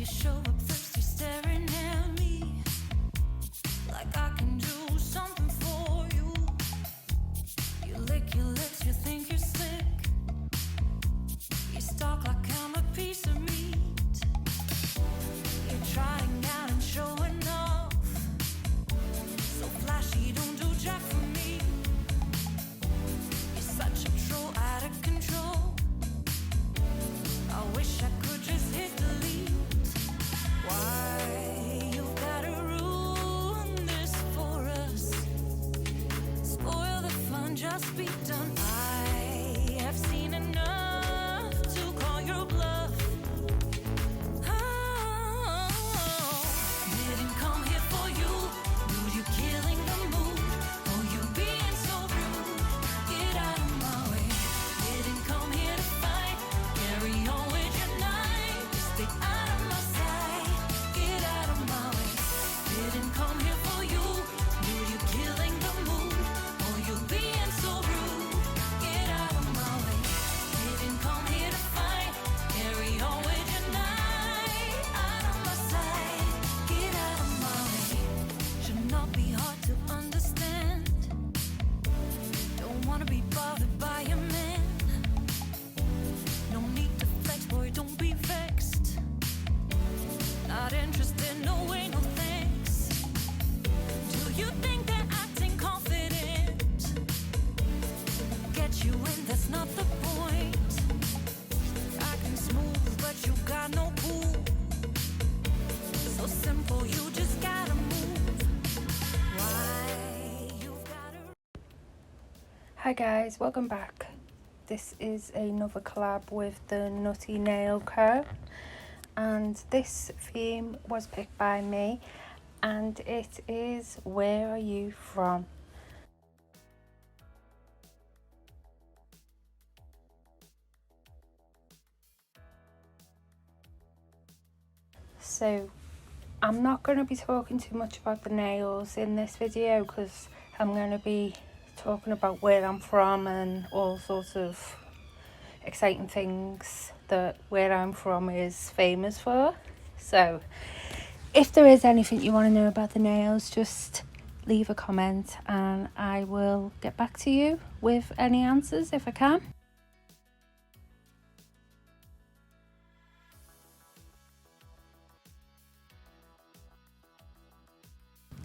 show up thirsty, staring at me like I can do something for you. You lick your lips, you think you're slick. You stalk like I'm a piece of meat. You're trying out and showing off, so flashy, don't do jack for me. You're such a troll, out of control. I wish I could just hit delete. Why you gotta ruin this for us? Spoil the fun, just be done. I have seen enough to call your bluff. Oh, didn't come here for you. Dude, you killing the mood. Oh, you being so rude. Get out of my way. Didn't come here to fight. Carry on with your night. Stay out of my sight. Get out of my way. Didn't come here for you. Dude, you killing the mood. Oh, you being so rude. Get out of my way. Didn't come here to fight. Carry on with your night. Out of my sight. Get out of my way. Should not be hard to understand. Don't wanna be bothered by a man. No need to flex, boy, don't be vexed. Not interested, no way, no thanks. Do you think that acting confident get you in? That's not the point. Acting smooth, but you got no cool. So simple, you just gotta move. Why you gotta... Hi guys, welcome back. This is another collab with the Nutty Nail Co. And this theme was picked by me, and it is Where Are You From? So I'm not going to be talking too much about the nails in this video because I'm going to be talking about where I'm from and all sorts of exciting things that where I'm from is famous for. So if there is anything you want to know about the nails, just leave a comment and I will get back to you with any answers if I can.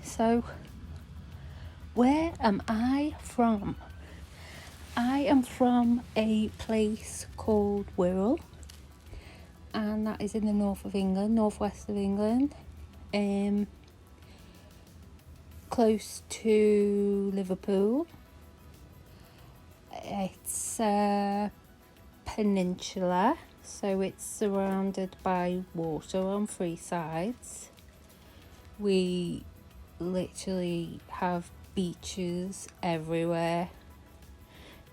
So where am I from? I am from a place called Wirral, and that is in the north of England, northwest of England, close to Liverpool. It's a peninsula, so it's surrounded by water on three sides. We literally have beaches everywhere,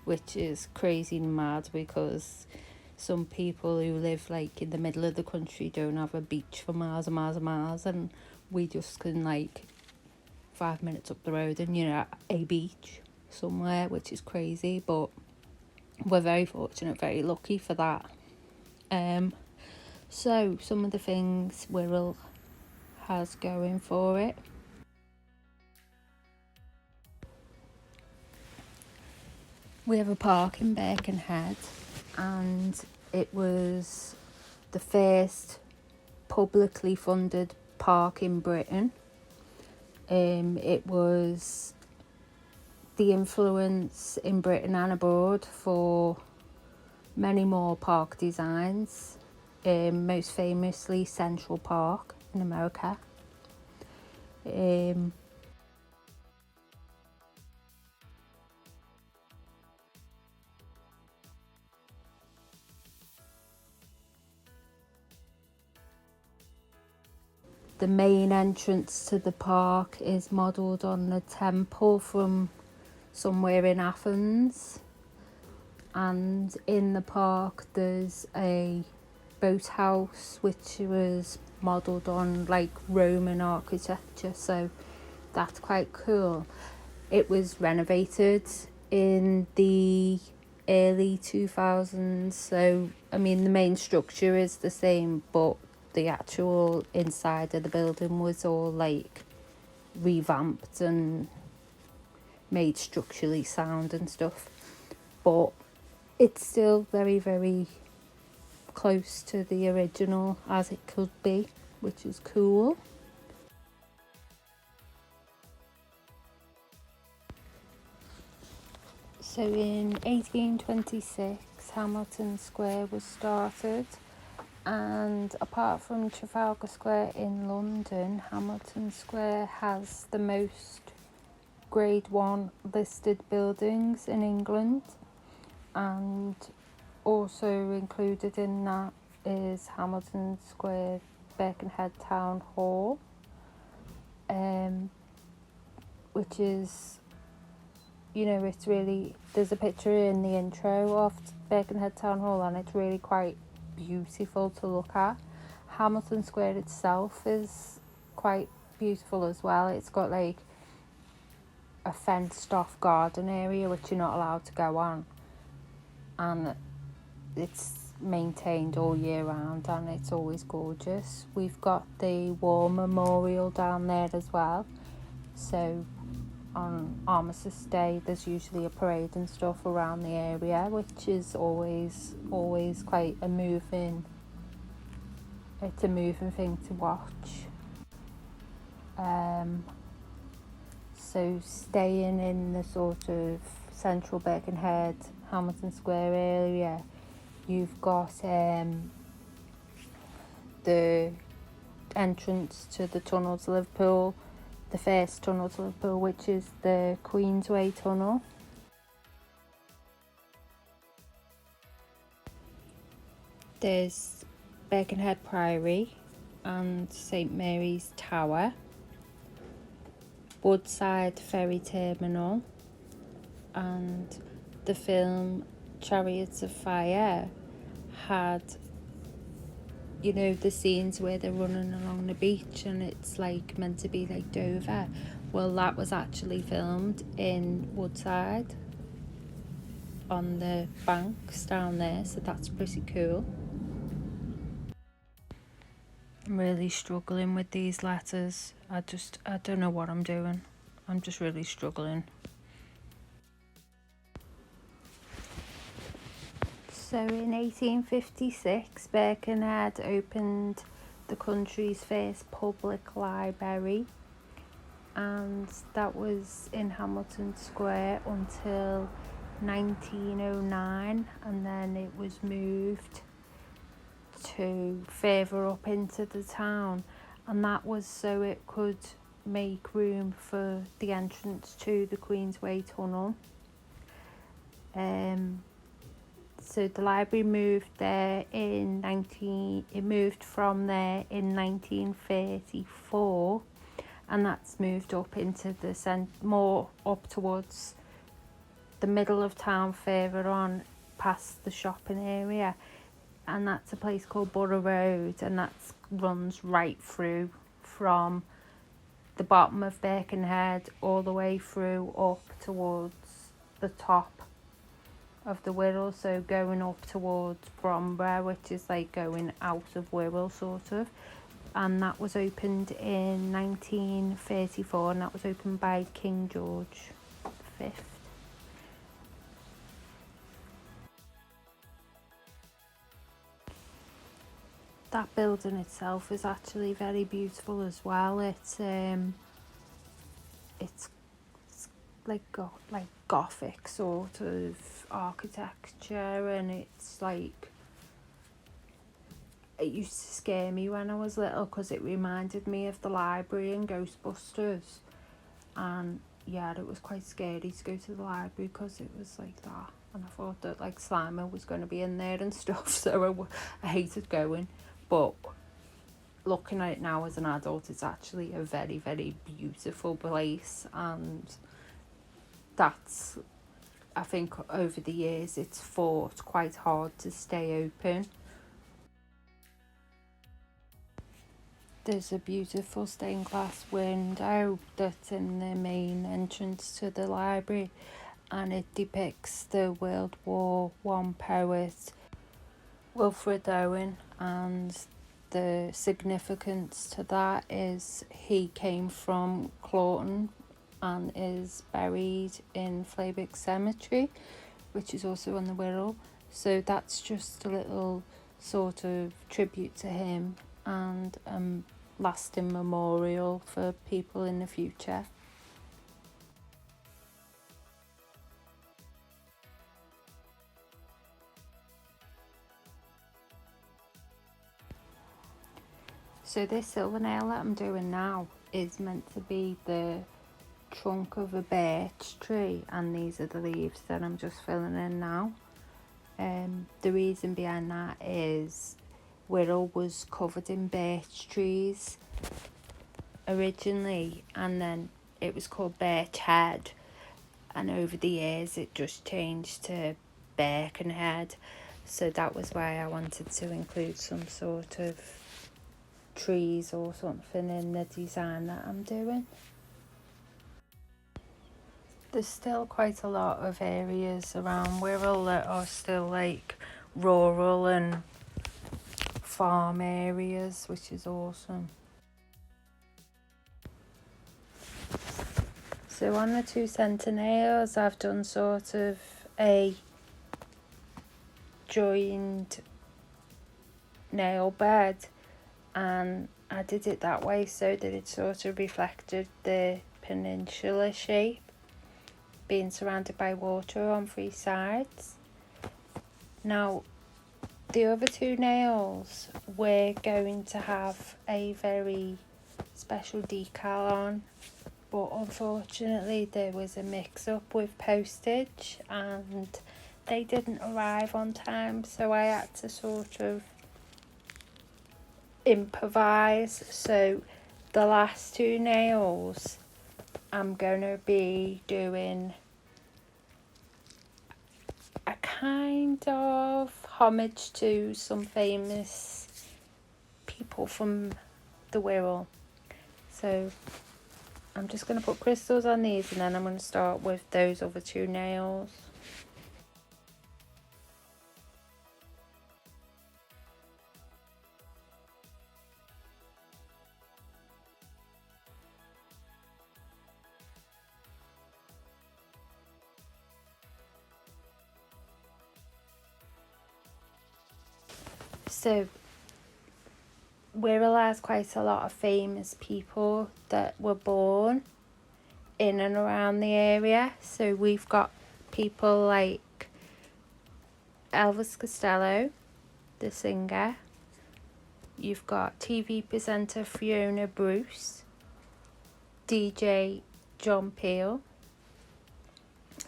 which is crazy and mad because some people who live like in the middle of the country don't have a beach for miles and miles and miles, and we just can like 5 minutes up the road and you're at a beach somewhere, which is crazy, but we're very fortunate, very lucky for that. So some of the things Wirral has going for it: we have a park in Birkenhead, and it was the first publicly funded park in Britain. It was the influence in Britain and abroad for many more park designs, most famously Central Park in America. The main entrance to the park is modelled on the temple from somewhere in Athens, and in the park there's a boathouse which was modelled on like Roman architecture, so that's quite cool. It was renovated in the early 2000s, so I mean the main structure is the same, but the actual inside of the building was all like revamped and made structurally sound and stuff, but it's still very, very close to the original as it could be, which is cool. So in 1826 Hamilton Square was started, and apart from Trafalgar Square in London, Hamilton Square has the most Grade 1 listed buildings in England, and also included in that is Hamilton Square Birkenhead Town Hall, which is, you know, it's really, there's a picture in the intro of Birkenhead Town Hall and it's really quite beautiful to look at. Hamilton Square itself is quite beautiful as well. It's got like a fenced off garden area which you're not allowed to go on, and it's maintained all year round and it's always gorgeous. We've got the War Memorial down there as well, so on Armistice Day there's usually a parade and stuff around the area, which is always quite a moving thing to watch. So staying in the sort of central Birkenhead Hamilton Square area, you've got the entrance to the tunnel to Liverpool, the first tunnel to Liverpool, which is the Queensway tunnel. There's Birkenhead Priory and St Mary's Tower, Woodside Ferry Terminal, and the film Chariots of Fire had, you know, the scenes where they're running along the beach and it's like meant to be like Dover. Well, that was actually filmed in Woodside on the banks down there, so that's pretty cool. I'm really struggling with these letters. I don't know what I'm doing. I'm just really struggling. So in 1856, Birkenhead opened the country's first public library, and that was in Hamilton Square until 1909, and then it was moved to further up into the town, and that was so it could make room for the entrance to the Queensway tunnel. So the library moved from there in 1934, and that's moved up into the more up towards the middle of town, further on past the shopping area, and that's a place called Borough Road, and that runs right through from the bottom of Birkenhead all the way through up towards the top of the Wirral, so going up towards Bromborough, which is like going out of Wirral sort of. And that was opened in 1934, and that was opened by King George V. That building itself is actually very beautiful as well. It's like Gothic sort of architecture, and it's like, it used to scare me when I was little because it reminded me of the library in Ghostbusters, and yeah, it was quite scary to go to the library because it was like that, and I thought that like Slimer was going to be in there and stuff, so I hated going. But looking at it now as an adult, it's actually a very, very beautiful place, and that's, I think over the years it's fought quite hard to stay open. There's a beautiful stained glass window that's in the main entrance to the library, and it depicts the World War I poet Wilfred Owen, and the significance to that is he came from Clawton and is buried in Flaywick Cemetery, which is also on the Wirral. So that's just a little sort of tribute to him and lasting memorial for people in the future. So this silver nail that I'm doing now is meant to be the trunk of a birch tree, and these are the leaves that I'm just filling in now. The reason behind that is Wirral was covered in birch trees originally, and then it was called Birch Head, and over the years it just changed to Birkenhead. So that was why I wanted to include some sort of trees or something in the design that I'm doing. There's still quite a lot of areas around Wirral that are still like rural and farm areas, which is awesome. So on the 2 centre nails, I've done sort of a joined nail bed, and I did it that way so that it sort of reflected the peninsula shape, being surrounded by water on 3 sides. Now, the other 2 nails, we're going to have a very special decal on, but unfortunately there was a mix-up with postage and they didn't arrive on time, so I had to sort of improvise. So the last 2 nails, I'm going to be doing a kind of homage to some famous people from the Wirral. So I'm just going to put crystals on these, and then I'm going to start with those other 2 nails. So Wirral has quite a lot of famous people that were born in and around the area. So we've got people like Elvis Costello, the singer. You've got TV presenter Fiona Bruce, DJ John Peel,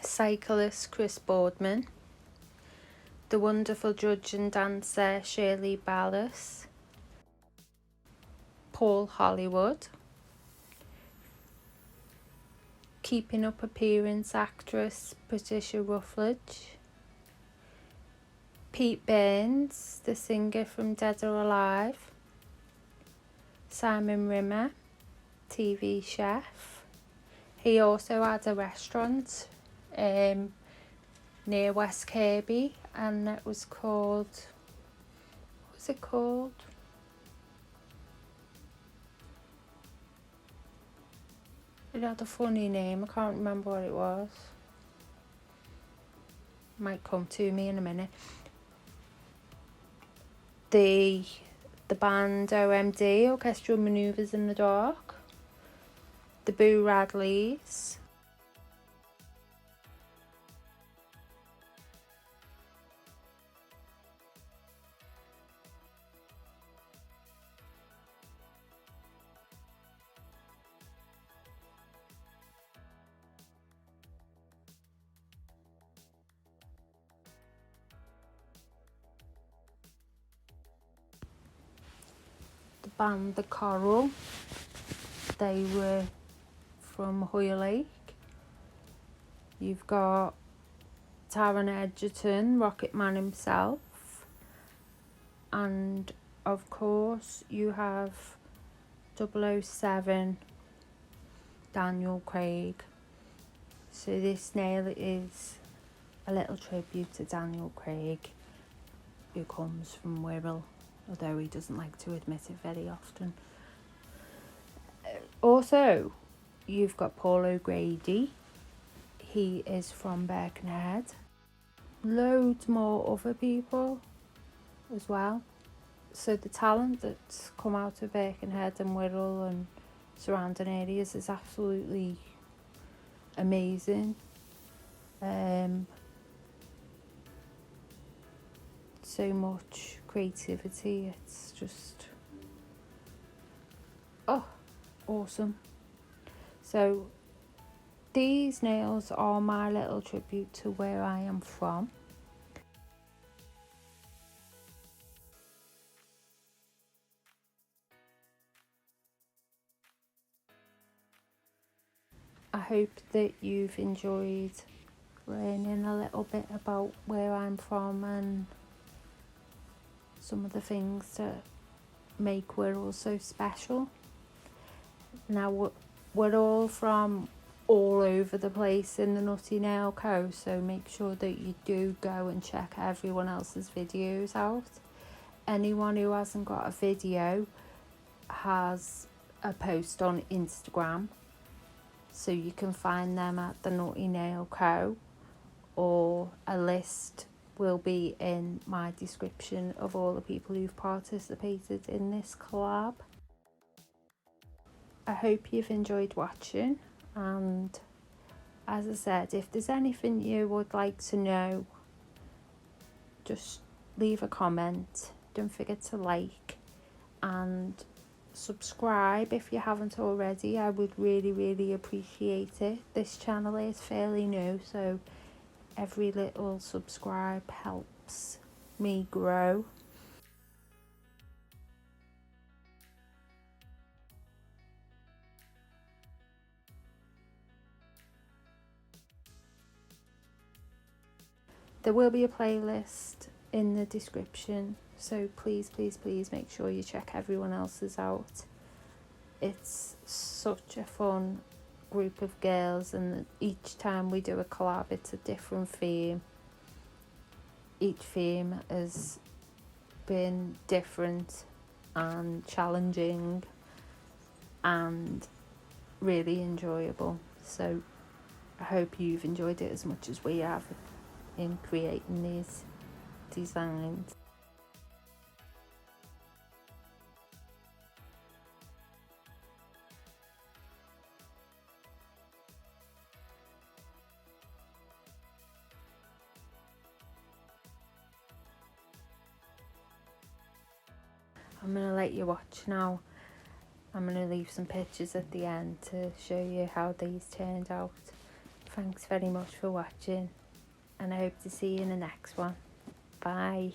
cyclist Chris Boardman, the wonderful judge and dancer Shirley Ballas, Paul Hollywood, Keeping Up Appearance actress Patricia Ruffledge, Pete Burns, the singer from Dead or Alive, Simon Rimmer, TV chef. He also had a restaurant near West Kirby, and it was called, what was it called? It had a funny name, I can't remember what it was. Might come to me in a minute. The band OMD, Orchestral Manoeuvres in the Dark, the Boo Radleys, the band The Coral, they were from Hoyle Lake. You've got Taron Egerton, Rocket Man himself, and of course you have 007 Daniel Craig. So this nail is a little tribute to Daniel Craig, who comes from Wirral. although he doesn't like to admit it very often. Also, you've got Paul O'Grady. He is from Birkenhead. Loads more other people as well. So the talent that's come out of Birkenhead and Wirral and surrounding areas is absolutely amazing. So much creativity, it's just awesome. So these nails are my little tribute to where I am from. I hope that you've enjoyed learning a little bit about where I'm from and some of the things that make Wirral so special. Now, we're all from all over the place in the Nutty Nail Co, so make sure that you do go and check everyone else's videos out. Anyone who hasn't got a video has a post on Instagram, so you can find them at the Nutty Nail Co, or a list will be in my description of all the people who've participated in this collab. I hope you've enjoyed watching, and as I said, if there's anything you would like to know, just leave a comment. Don't forget to like and subscribe if you haven't already. I would really appreciate it. This channel is fairly new, so every little subscribe helps me grow. There will be a playlist in the description, so please make sure you check everyone else's out. It's such a fun group of girls, and each time we do a collab it's a different theme. Each theme has been different and challenging and really enjoyable, so I hope you've enjoyed it as much as we have in creating these designs. I'm going to let you watch now. I'm going to leave some pictures at the end to show you how these turned out. Thanks very much for watching, and I hope to see you in the next one. Bye.